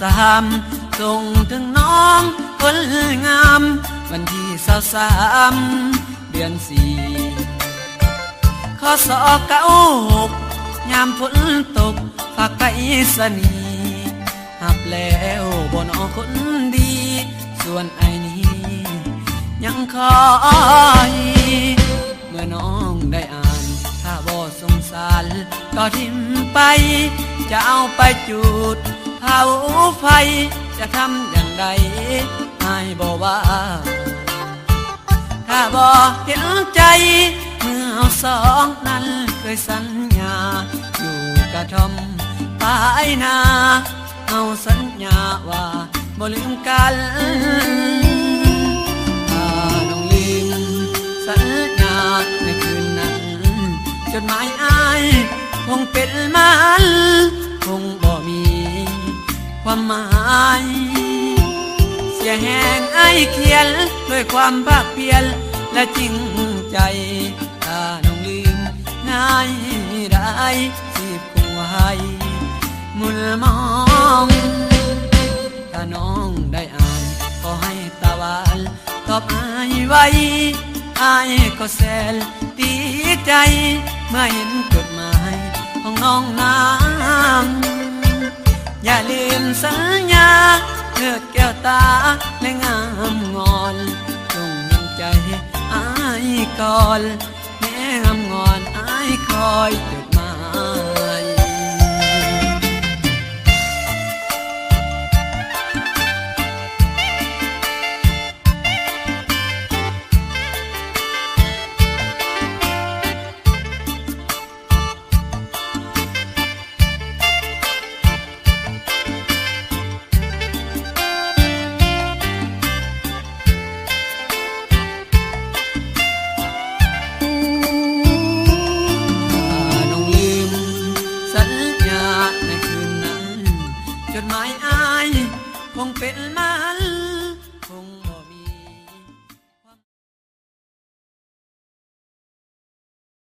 23ส่งถึงน้องคนงามวันที่23เดือน4ข้อศอก96ยามฝนตกฝากไปสนีหับแล้วบ่น้องคนดีส่วนไอ้นี้ยังคอยเมื่อน้องได้อ่านถ้าบ่สงสารก็ทิ้งไปจะเอาไปจุดเผาไฟจะทำอย่างใดให้บ่ว่าถ้าบ่เห็นใจเมื่อเอาสองนั้นเคยสัญญาอยู่กระท่อมปลายนาเอาสัญญาว่าบ่ลืมกันถ้าน้องลืมสัญญาในคืนนั้นจดหมายอ้ายคงเป็นมันคงบ่มีความหมายเสียแห่งไอ้เขียนด้วยความภาคเพียรและจริงใจถ้าน้องลืมง่ายได้สิบคงไว้มุนมองถ้าน้องได้อ่านขอให้ตาหวานตอบอ้ายไว้อ้ายก็แสนดีใจเมื่อเห็นจดหมายของน้องนางอย่าลืมสัญญาเลือดแก้วตาและงามงอนจงยังใจอ้ายก่อนแม่งามงอนอ้ายคอยจดหมายจดหมายอ้ายคงเป็นมัน